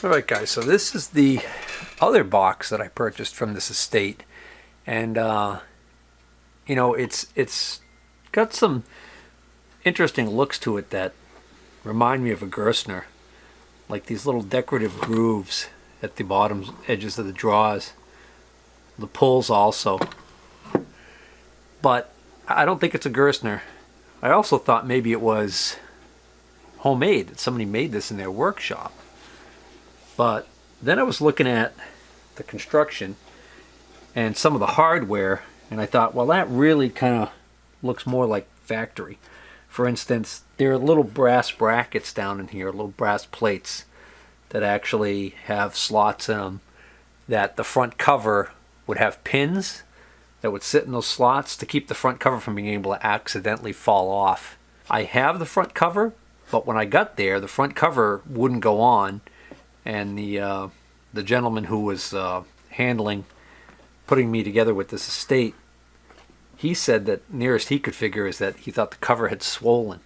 Alright guys, so this is the other box that I purchased from this estate, and you know, it's got some interesting looks to it that remind me of a Gerstner, like these little decorative grooves at the bottom edges of the drawers, the pulls also, but I don't think it's a Gerstner. I also thought maybe it was homemade, that somebody made this in their workshop. But then I was looking at the construction and some of the hardware, and I thought, well, that really kind of looks more like factory. For instance, there are little brass brackets down in here, little brass plates that actually have slots in them, that the front cover would have pins that would sit in those slots to keep the front cover from being able to accidentally fall off. I have the front cover, but when I got there, the front cover wouldn't go on. And the gentleman who was putting me together with this estate, he said that nearest he could figure is that he thought the cover had swollen.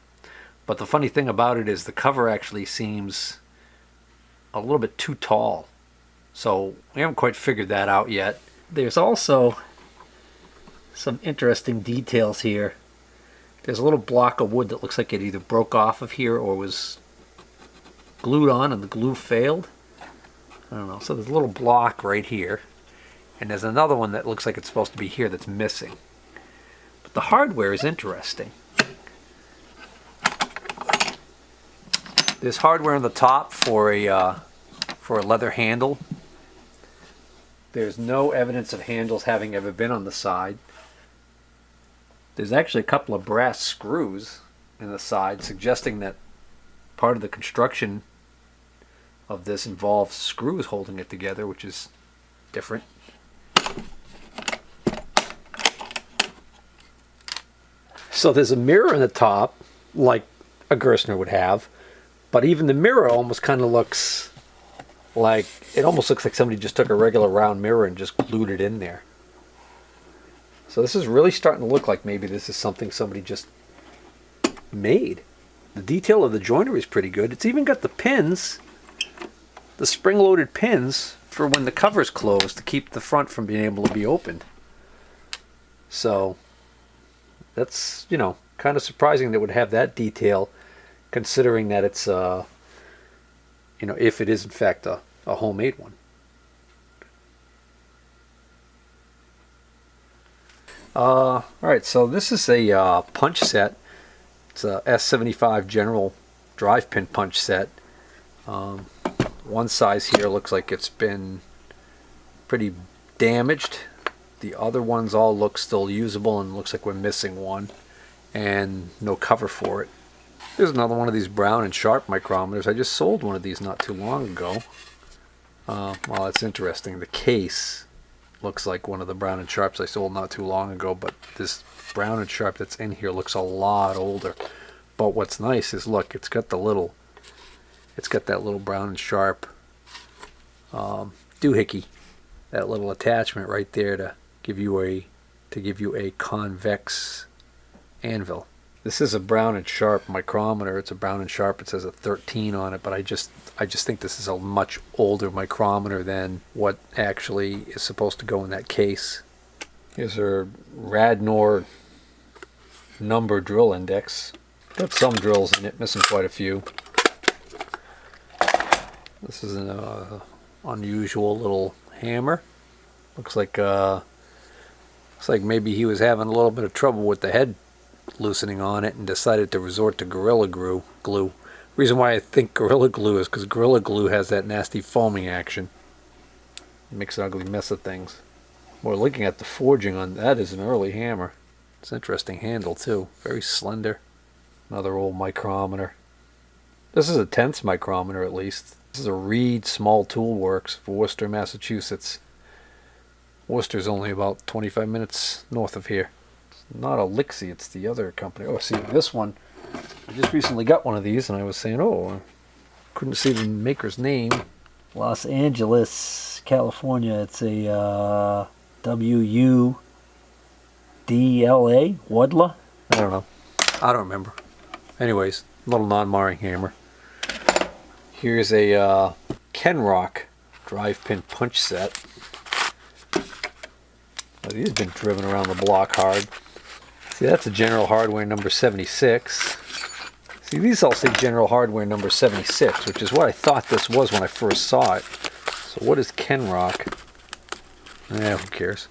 But the funny thing about it is the cover actually seems a little bit too tall. So we haven't quite figured that out yet. There's also some interesting details here. There's a little block of wood that looks like it either broke off of here or was glued on and the glue failed. I don't know. So there's a little block right here, and there's another one that looks like it's supposed to be here that's missing. But the hardware is interesting. There's hardware on the top for a leather handle. There's no evidence of handles having ever been on the side. There's actually a couple of brass screws in the side, suggesting that part of the construction of this involves screws holding it together, which is different. So there's a mirror in the top, like a Gerstner would have, but even the mirror almost kind of looks like, it almost looks like somebody just took a regular round mirror and just glued it in there. So this is really starting to look like maybe this is something somebody just made. The detail of the joinery is pretty good. It's even got the pins, the spring-loaded pins for when the cover is closed to keep the front from being able to be opened. So that's, you know, kind of surprising that it would have that detail, considering that it's, you know, if it is in fact a homemade one. Alright, so this is a punch set. It's a S75 General drive pin punch set. One size here looks like it's been pretty damaged. The other ones all look still usable, and looks like we're missing one and no cover for it. There's another one of these Brown and Sharp micrometers. I just sold one of these not too long ago. Well, that's interesting. The case looks like one of the Brown and Sharps I sold not too long ago, but this Brown and Sharp that's in here looks a lot older. But what's nice is, look, it's got that little Brown and Sharp doohickey, that little attachment right there to give you a convex anvil. This is a Brown and Sharp micrometer. It's a Brown and Sharp. It says a 13 on it, but I just think this is a much older micrometer than what actually is supposed to go in that case. Here's our Radnor number drill index. Got some drills in it, missing quite a few. This is an unusual little hammer. Looks like maybe he was having a little bit of trouble with the head loosening on it and decided to resort to Gorilla Glue. Reason why I think Gorilla Glue is because Gorilla Glue has that nasty foaming action. It makes an ugly mess of things. We're looking at the forging on that. Is an early hammer. It's an interesting handle too. Very slender. Another old micrometer. This is a 10th micrometer at least. This is a Reed Small Tool Works of Worcester, Massachusetts. Worcester's only about 25 minutes north of here. It's not a Lixie, it's the other company. Oh, see, this one, I just recently got one of these, and I was saying, I couldn't see the maker's name. Los Angeles, California. It's a WUDLA? Wadla? I don't know. I don't remember. Anyways, little non-marring hammer. Here's a Kenrock drive pin punch set. Well, these have been driven around the block hard. See, that's a General Hardware number 76. See, these all say General Hardware number 76, which is what I thought this was when I first saw it. So what is Kenrock? Who cares?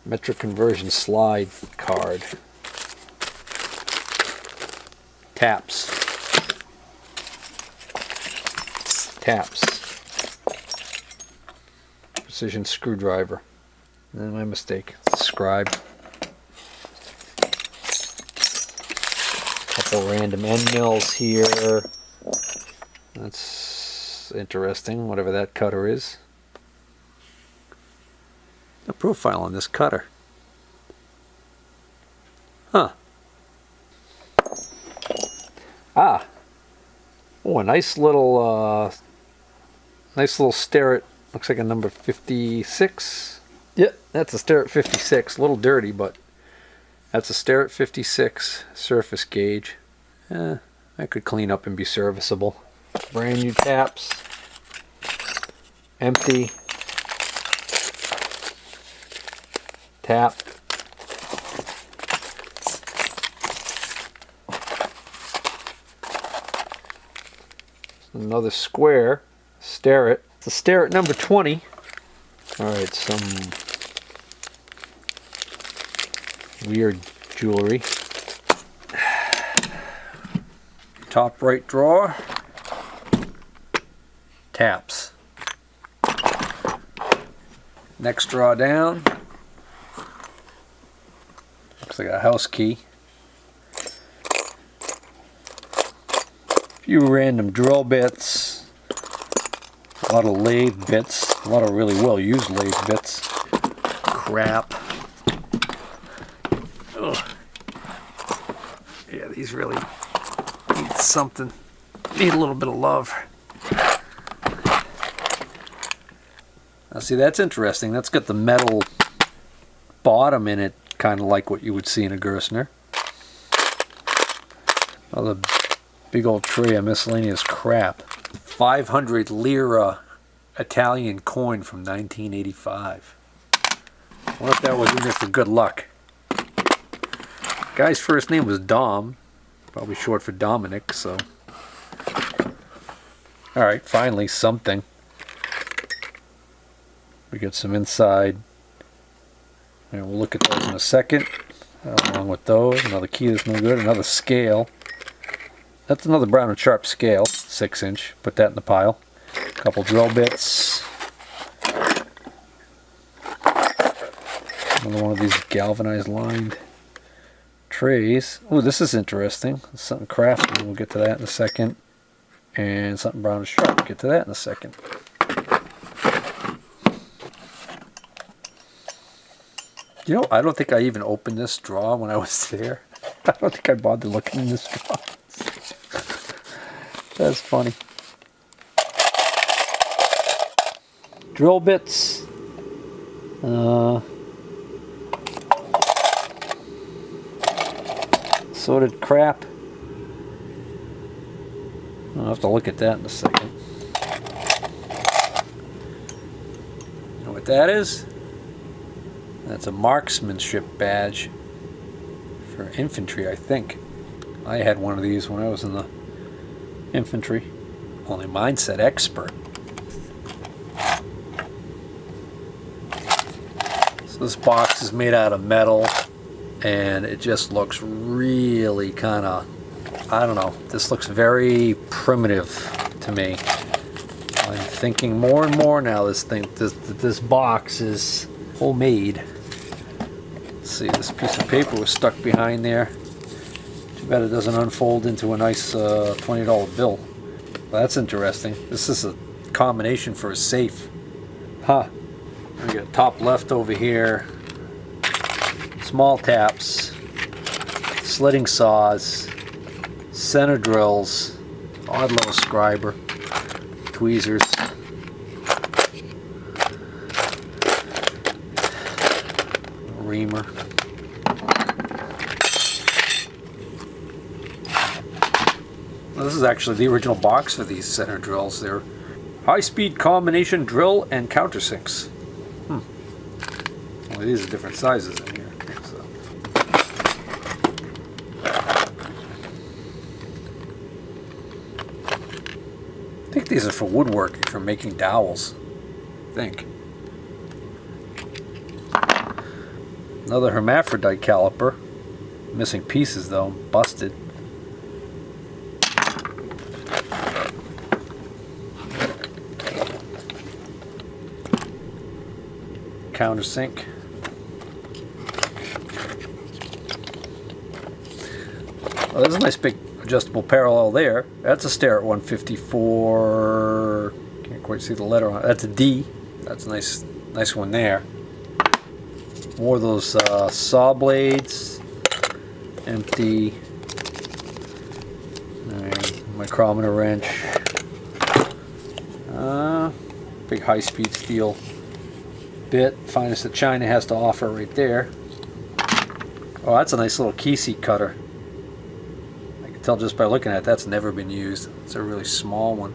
Metric conversion slide card. Taps. Precision screwdriver. My mistake. Scribe. Couple random end mills here. That's interesting, whatever that cutter is. A profile on this cutter. Huh. Ah. Oh, a nice little Sterit. Looks like a number 56. Yep, that's a Sterit 56. A little dirty, but that's a Sterit 56 surface gauge. That could clean up and be serviceable. Brand new taps. Empty. Tap. Another square. Sterit. It's a Sterit number 20. Alright, some weird jewelry. Top right drawer. Taps. Next drawer down. Looks like a house key. A few random drill bits. A lot of lathe bits. A lot of really well used lathe bits. Crap. Ugh. Yeah, these really need something. Need a little bit of love. Now see, that's interesting. That's got the metal bottom in it, kind of like what you would see in a Gerstner. Another big old tray of miscellaneous crap. 500 lira Italian coin from 1985. I wonder if that was in there for good luck. Guy's first name was Dom, probably short for Dominic, so. Alright, finally something. We got some inside. And we'll look at those in a second. Along with those, another key that's no good, another scale. That's another Brown and Sharp scale, 6-inch. Put that in the pile. A couple drill bits. Another one of these galvanized lined trays. Oh, this is interesting. Something crafted. We'll get to that in a second. And something Brown and Sharp. We'll get to that in a second. You know, I don't think I even opened this drawer when I was there. I don't think I bothered looking in this drawer. That's funny. Drill bits. Sorted crap. I'll have to look at that in a second. You know what that is? That's a marksmanship badge for infantry, I think. I had one of these when I was in the infantry. Only mine said expert. So this box is made out of metal and it just looks really kind of, I don't know, this looks very primitive to me. I'm thinking more and more now this box is homemade. Let's see, this piece of paper was stuck behind there. Too bad it doesn't unfold into a nice $20 bill. Well, that's interesting. This is a combination for a safe. Huh. We got top left over here. Small taps. Slitting saws. Center drills. Odd little scriber. Tweezers. Reamer. Well, this is actually the original box for these center drills. They're High-speed combination drill and countersinks. Well, these are different sizes in here. So. I think these are for woodworking, for making dowels. I think. Another hermaphrodite caliper. Missing pieces though, busted. Countersink. Oh, there's a nice big adjustable parallel there. That's a Sterit 154. Can't quite see the letter on it. That's a D. That's a nice one there. More of those saw blades. Empty. Micrometer wrench. Big high-speed steel bit. Finest that China has to offer right there. Oh, that's a nice little key seat cutter. I can tell just by looking at it, that's never been used. It's a really small one.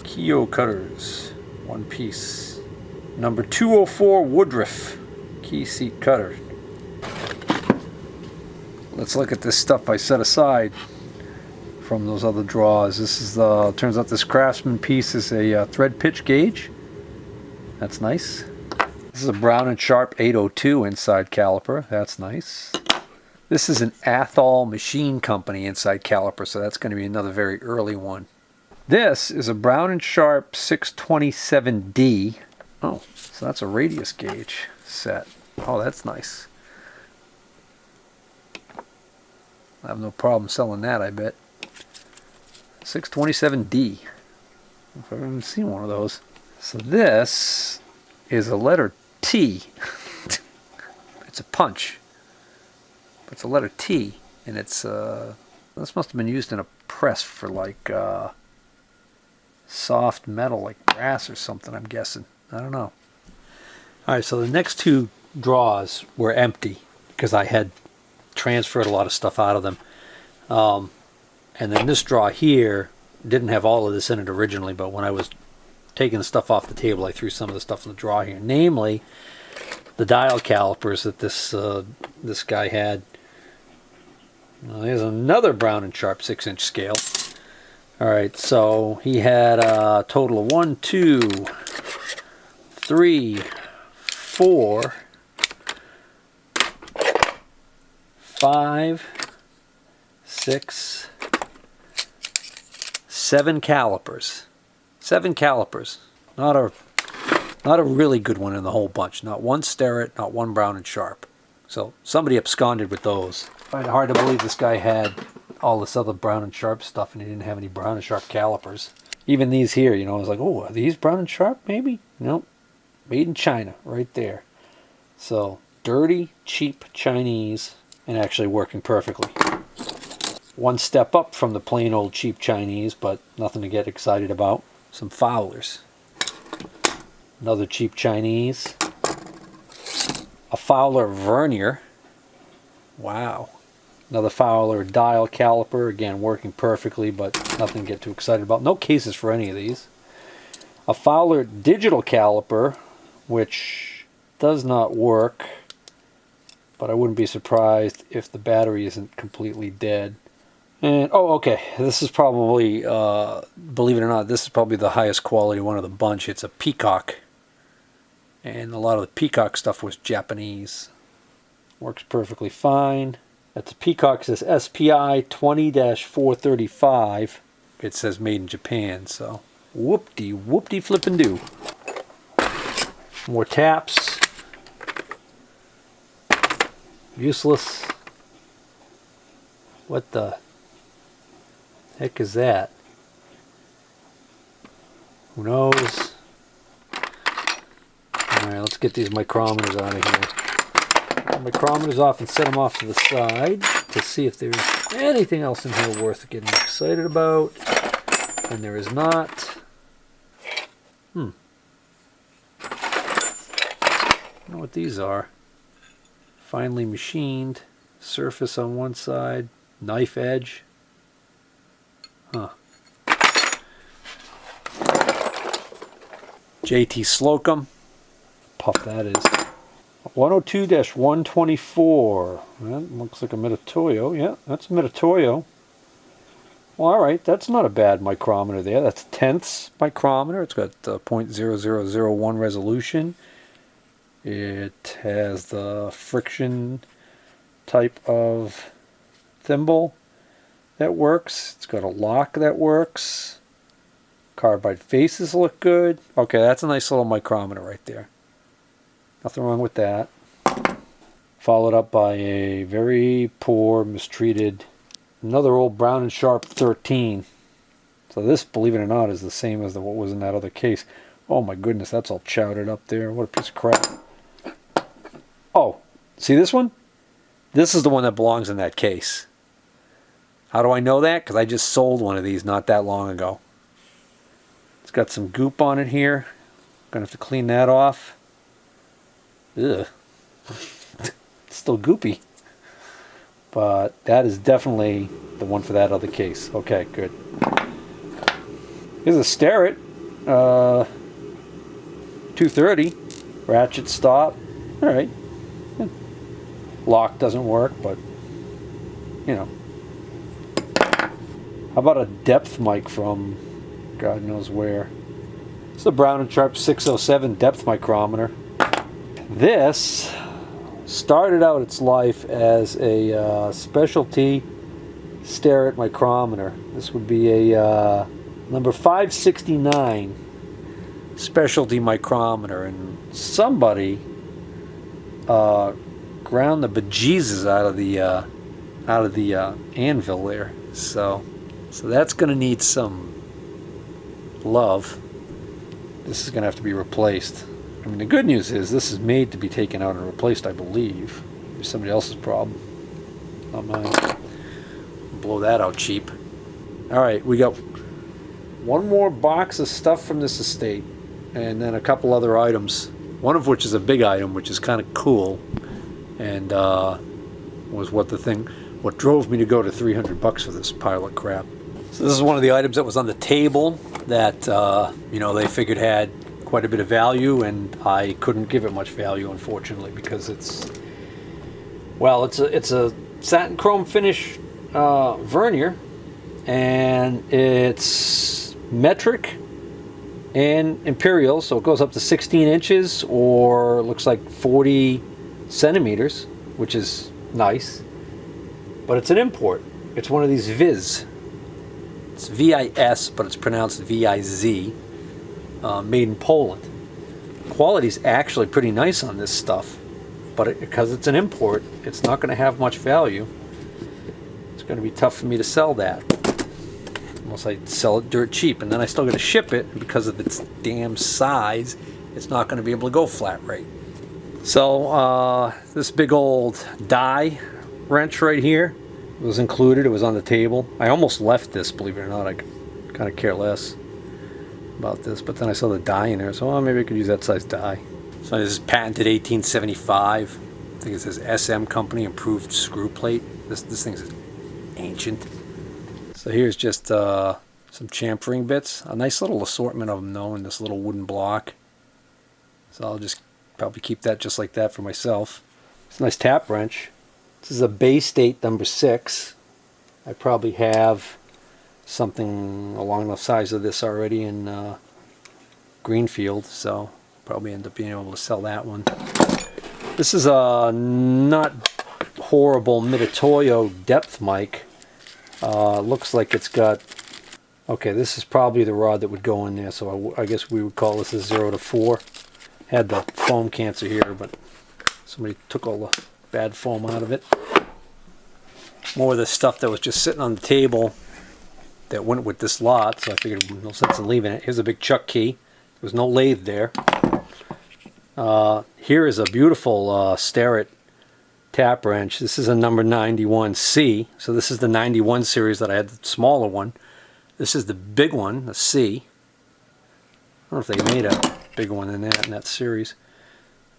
Keyo cutters. One piece. Number 204 Woodruff key seat cutter. Let's look at this stuff I set aside from those other drawers. This is turns out this Craftsman piece is a thread pitch gauge. That's nice. This is a Brown & Sharp 802 inside caliper. That's nice. This is an Athol Machine Company inside caliper, so that's going to be another very early one. This is a Brown & Sharp 627D. Oh, so that's a radius gauge set. Oh, that's nice. I have no problem selling that, I bet. 627D. If I've ever seen one of those. So this is a letter T. It's a punch. But it's a letter T. And it's, this must have been used in a press for like soft metal, like brass or something, I'm guessing. I don't know. Alright, so the next two drawers were empty because I had transferred a lot of stuff out of them. And then this drawer here didn't have all of this in it originally, but when I was taking the stuff off the table, I threw some of the stuff in the drawer here. Namely, the dial calipers that this guy had. There's another Brown & Sharp 6-inch scale. Alright, so he had a total of 1, 2, 3, 4, 5, 6, 7 calipers. 7 calipers. Not a really good one in the whole bunch. Not one Sterit, not one Brown & Sharp. So somebody absconded with those. I find it hard to believe this guy had all this other Brown & Sharp stuff and he didn't have any Brown & Sharp calipers. Even these here, you know, I was like, oh, are these Brown & Sharp maybe? Nope. Made in China, right there. So, dirty, cheap Chinese, and actually working perfectly. One step up from the plain old cheap Chinese, but nothing to get excited about. Some Fowlers. Another cheap Chinese. A Fowler Vernier. Wow. Another Fowler dial caliper, again working perfectly, but nothing to get too excited about. No cases for any of these. A Fowler digital caliper, which does not work, but I wouldn't be surprised if the battery isn't completely dead. And, oh, okay, this is probably, believe it or not, this is probably the highest quality one of the bunch. It's a Peacock. And a lot of the Peacock stuff was Japanese. Works perfectly fine. That's a Peacock. It says SPI 20-435. It says made in Japan, so whoop-de flippin' do. More taps. Useless. What the heck is that? Who knows? Alright, let's get these micrometers out of here. Micrometers off and set them off to the side to see if there's anything else in here worth getting excited about. And there is not. I don't know what these are. Finely machined. Surface on one side. Knife edge. Huh. JT Slocum. Puff that is. 102-124. That looks like a Mitutoyo. Yeah, that's a Mitutoyo. Well, alright, that's not a bad micrometer there. That's a tenths micrometer. It's got .0001 resolution. It has the friction type of thimble that works. It's got a lock that works. Carbide faces look good. Okay, that's a nice little micrometer right there. Nothing wrong with that. Followed up by a very poor, mistreated, another old Brown & Sharp 13. So this, believe it or not, is the same as what was in that other case. Oh my goodness, that's all chowdered up there. What a piece of crap. Oh, see this one? This is the one that belongs in that case. How do I know that? Because I just sold one of these not that long ago. It's got some goop on it here. Gonna have to clean that off. Ugh. It's still goopy. But that is definitely the one for that other case. Okay, good. Here's a Sterit 230 Ratchet Stop. Alright. Lock doesn't work, but you know. How about a depth mic from God knows where? It's the Brown & Sharp 607 depth micrometer. This started out its life as a specialty Sterit micrometer. This would be a number 569 specialty micrometer, and somebody ground the bejesus out of the anvil there. So that's going to need some love. This is going to have to be replaced. I mean, the good news is this is made to be taken out and replaced, I believe. It's somebody else's problem, not mine. Blow that out cheap. Alright, we got one more box of stuff from this estate, and then a couple other items, one of which is a big item, which is kind of cool, and was what drove me to go to $300 for this pile of crap. So this is one of the items that was on the table that you know, they figured had quite a bit of value, and I couldn't give it much value, unfortunately, because it's a satin chrome finish vernier, and it's metric and imperial, so it goes up to 16 inches or looks like 40 centimeters, which is nice, but it's an import. It's one of these Viz. It's VIS, but it's pronounced VIZ. Made in Poland. Quality's actually pretty nice on this stuff, but because it's an import, it's not going to have much value. It's going to be tough for me to sell that, unless I sell it dirt cheap, and then I still got to ship it, and because of its damn size, it's not going to be able to go flat rate. So this big old die wrench right here was included. It was on the table. I almost left this, believe it or not. I kind of care less about this, but then I saw the die in there, so maybe I could use that size die. So this is patented 1875. I think it says SM Company, improved screw plate. This thing's ancient. So here's just some chamfering bits. A nice little assortment of them though in this little wooden block. So I'll just probably keep that just like that for myself. It's a nice tap wrench. This is a Bay State number 6. I probably have something along the size of this already in Greenfield, so probably end up being able to sell that one. This is a not horrible Mitutoyo Depth Mic. Looks like it's got, okay, this is probably the rod that would go in there, so I guess we would call this a 0 to 4. Had the foam cancer here, but somebody took all the bad foam out of it. More of the stuff that was just sitting on the table that went with this lot, so I figured no sense in leaving it. Here's a big chuck key. There was no lathe there. Here is a beautiful Sterit tap wrench. This is a number 91C. So this is the 91 series that I had, the smaller one. This is the big one, the C. I don't know if they made a bigger one than that in that series.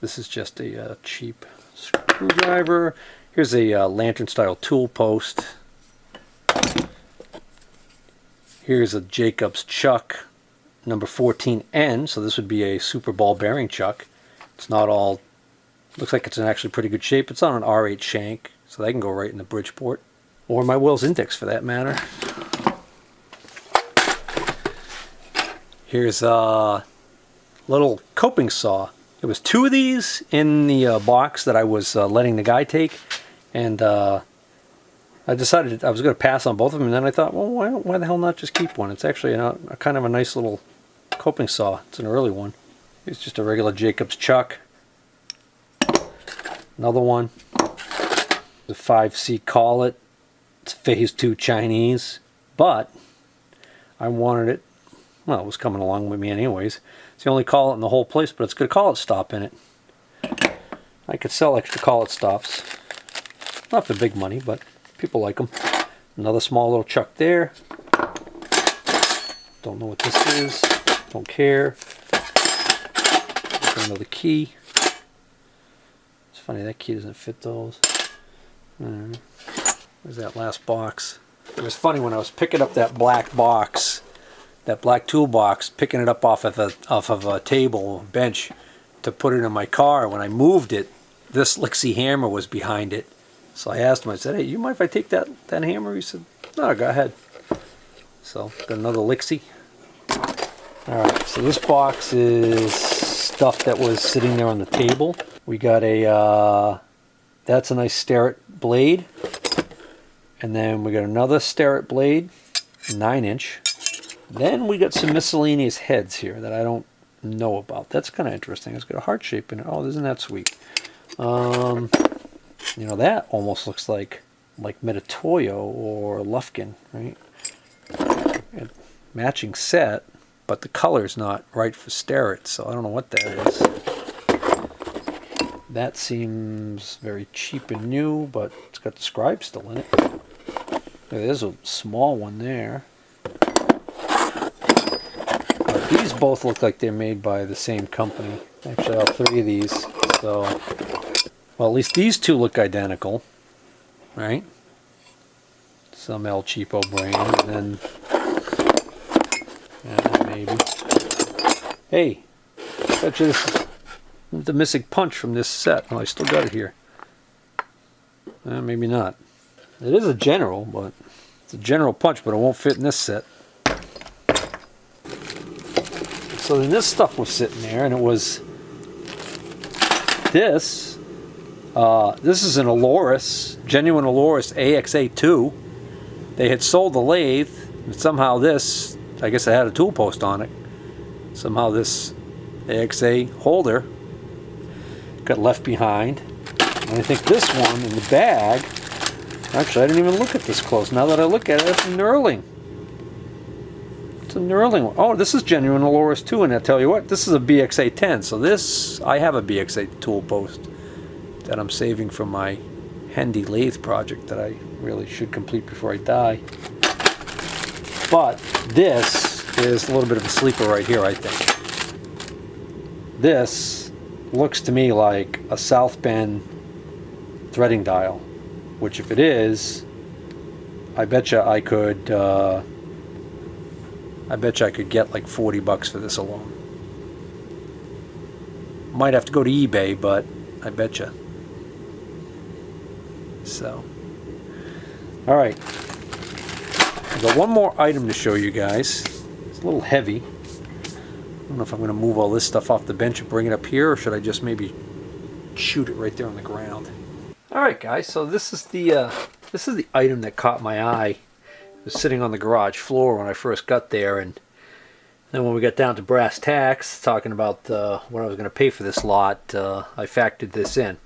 This is just a cheap screwdriver. Here's a lantern style tool post. Here's a Jacobs chuck. number 14N, so this would be a super ball bearing chuck. It's not all, looks like it's in actually pretty good shape. It's on an R8 shank, so that can go right in the Bridgeport, or my Will's Index for that matter. Here's a little coping saw. There was 2 of these in the box that I was letting the guy take, and I decided I was going to pass on both of them, and then I thought, well, why the hell not just keep one? It's actually a kind of a nice little coping saw. It's an early one. It's just a regular Jacobs chuck. Another one. The 5C collet. It's phase 2 Chinese, but I wanted it. Well, it was coming along with me anyways. It's the only collet in the whole place, but it's got a collet stop in it. I could sell extra collet stops. Not for big money, but people like them. Another small little chuck there. Don't know what this is. Don't care. Another key. It's funny, that key doesn't fit those. Where's that last box? It was funny when I was picking up that black box, that black toolbox, picking it up off of a table, bench, to put it in my car. When I moved it, this Lixie hammer was behind it. So I asked him, I said, hey, you mind if I take that hammer? He said, no, go ahead. So, got another Lixie. Alright, so this box is stuff that was sitting there on the table. We got a, that's a nice Sterit blade. And then we got another Sterit blade, 9-inch. Then we got some miscellaneous heads here that I don't know about. That's kind of interesting. It's got a heart shape in it. Oh, isn't that sweet? You know, that almost looks like Mitutoyo or Lufkin, right? Matching set, but the color's not right for Sterit, so I don't know what that is. That seems very cheap and new, but it's got the scribe still in it. There's a small one there. These both look like they're made by the same company. Actually, all 3 of these. So, well, at least these 2 look identical, right? Some El Cheapo brand, and then maybe. Hey, I bet you this is the missing punch from this set. Oh, I still got it here. Maybe not. It is a general, but it's a general punch, but it won't fit in this set. So then this stuff was sitting there, and it was this. This is an Aloris, genuine Aloris AXA2. They had sold the lathe, and somehow this, I guess I had a tool post on it. Somehow this AXA holder got left behind. And I think this one in the bag, actually I didn't even look at this close. Now that I look at it, it's a knurling. It's a knurling one. Oh, this is genuine Aloris too, and I tell you what, this is a BXA 10. So this, I have a BXA tool post that I'm saving for my handy lathe project that I really should complete before I die. But this is a little bit of a sleeper right here, I think. This looks to me like a South Bend threading dial, which if it is, I betcha I could get like $40 for this alone. Might have to go to eBay, but I betcha. So, all right. I've got one more item to show you guys. It's a little heavy. I don't know if I'm going to move all this stuff off the bench and bring it up here, or should I just maybe shoot it right there on the ground. All right, guys. So this is the item that caught my eye. It was sitting on the garage floor when I first got there, and then when we got down to brass tacks, talking about what I was going to pay for this lot, I factored this in.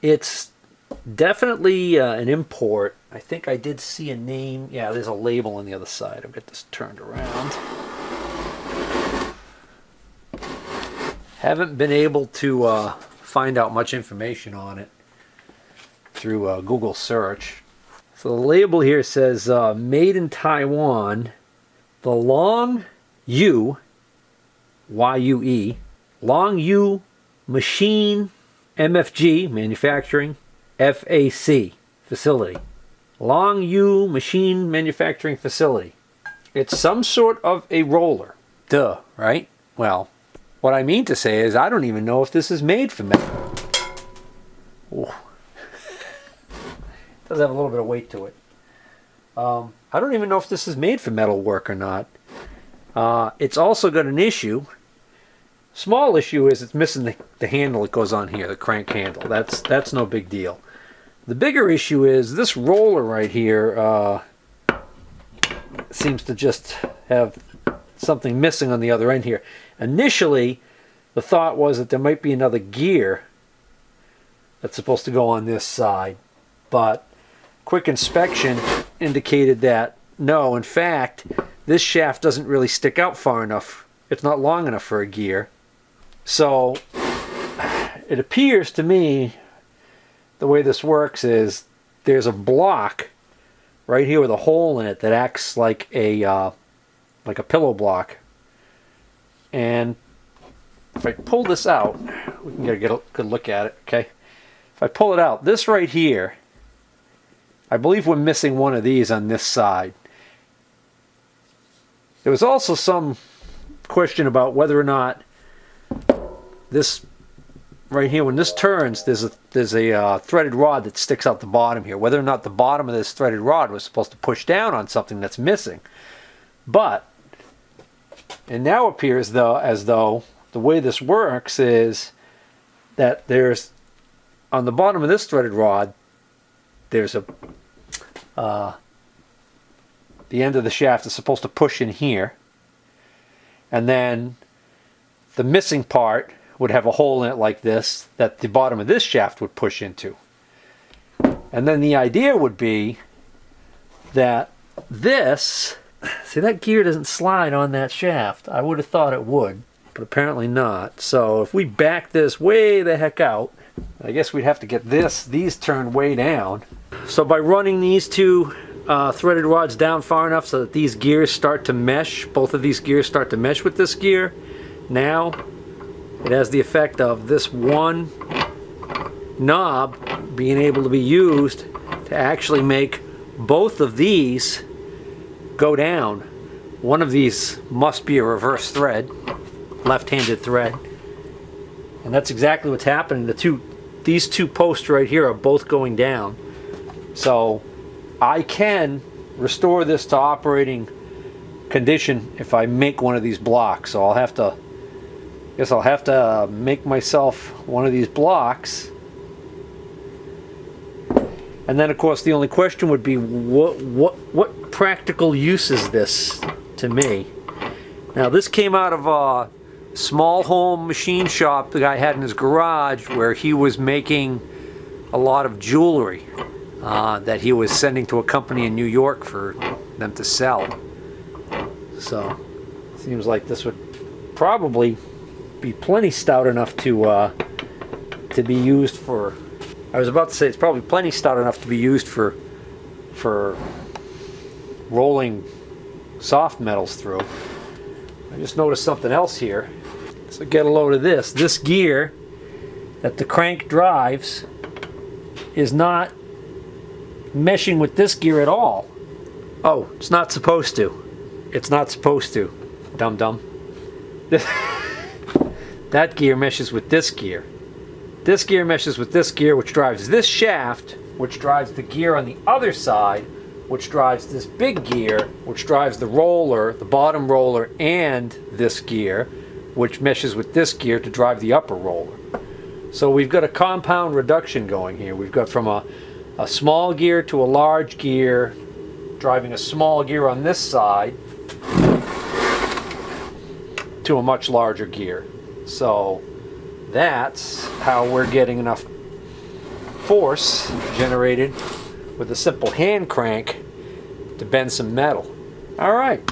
It's definitely an import. I think I did see a name. Yeah, there's a label on the other side. I'll get this turned around. Haven't been able to find out much information on it through Google search. So the label here says made in Taiwan, the Long Yu, Y-U-E, Long Yu Machine MFG, Manufacturing, FAC, Facility. Long Yu Machine Manufacturing Facility. It's some sort of a roller. Duh, right? Well, what I mean to say is I don't even know if this is made for metal. Ooh. Does have a little bit of weight to it. I don't even know if this is made for metal work or not. It's also got an issue. Small issue is it's missing the handle that goes on here, the crank handle. That's no big deal. The bigger issue is this roller right here seems to just have something missing on the other end here. Initially, the thought was that there might be another gear that's supposed to go on this side, but quick inspection indicated that no, in fact, this shaft doesn't really stick out far enough. It's not long enough for a gear. So it appears to me the way this works is there's a block right here with a hole in it that acts like a pillow block. And if I pull this out, we can get a good look at it, okay? If I pull it out, this right here, I believe we're missing one of these on this side. There was also some question about whether or not this right here, when this turns, there's a threaded rod that sticks out the bottom here. Whether or not the bottom of this threaded rod was supposed to push down on something that's missing. But it now appears as though the way this works is that there's, on the bottom of this threaded rod, there's a the end of the shaft is supposed to push in here, and then the missing part would have a hole in it like this that the bottom of this shaft would push into. And then the idea would be that this, see, that gear doesn't slide on that shaft. I would have thought it would, but apparently not. So if we back this way the heck out, I guess we'd have to get these turned way down. So by running these two threaded rods down far enough so that these gears start to mesh, both of these gears start to mesh with this gear, now it has the effect of this one knob being able to be used to actually make both of these go down. One of these must be a reverse thread, left-handed thread, and that's exactly what's happening. These two posts right here are both going down. So I can restore this to operating condition if I make one of these blocks. So I'll have to make myself one of these blocks. And then of course the only question would be what practical use is this to me? Now this came out of a small home machine shop the guy had in his garage where he was making a lot of jewelry that he was sending to a company in New York for them to sell. So it seems like this would probably be plenty stout enough to be used for, I was about to say it's probably plenty stout enough to be used for rolling soft metals through. I just noticed something else here. So get a load of this. This gear that the crank drives is not meshing with this gear at all. Oh, it's not supposed to. It's not supposed to. Dum-dum. That gear meshes with this gear. This gear meshes with this gear, which drives this shaft, which drives the gear on the other side, which drives this big gear, which drives the roller, the bottom roller, and this gear, which meshes with this gear to drive the upper roller. So we've got a compound reduction going here. We've got from a small gear to a large gear, driving a small gear on this side to a much larger gear. So that's how we're getting enough force generated with a simple hand crank to bend some metal. All right.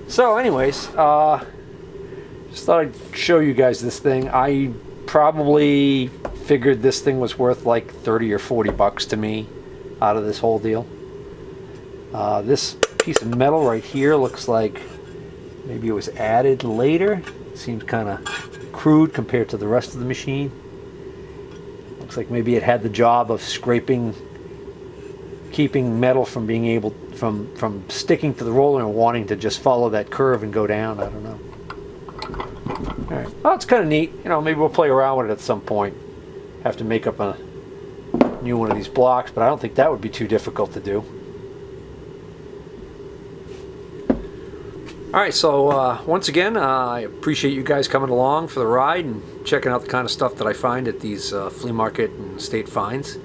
So anyways, just thought I'd show you guys this thing. I probably figured this thing was worth like 30 or 40 bucks to me out of this whole deal. This piece of metal right here looks like maybe it was added later. Seems kind of crude compared to the rest of the machine. Looks like maybe it had the job of scraping keeping metal from being able from sticking to the roller and wanting to just follow that curve and go down. I don't know. All right. Oh, it's kind of neat. You know, maybe we'll play around with it at some point. Have to make up a new one of these blocks, but I don't think that would be too difficult to do. All right, so once again, I appreciate you guys coming along for the ride and checking out the kind of stuff that I find at these flea market and state finds.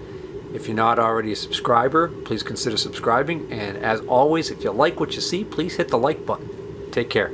If you're not already a subscriber, please consider subscribing. And as always, if you like what you see, please hit the like button. Take care.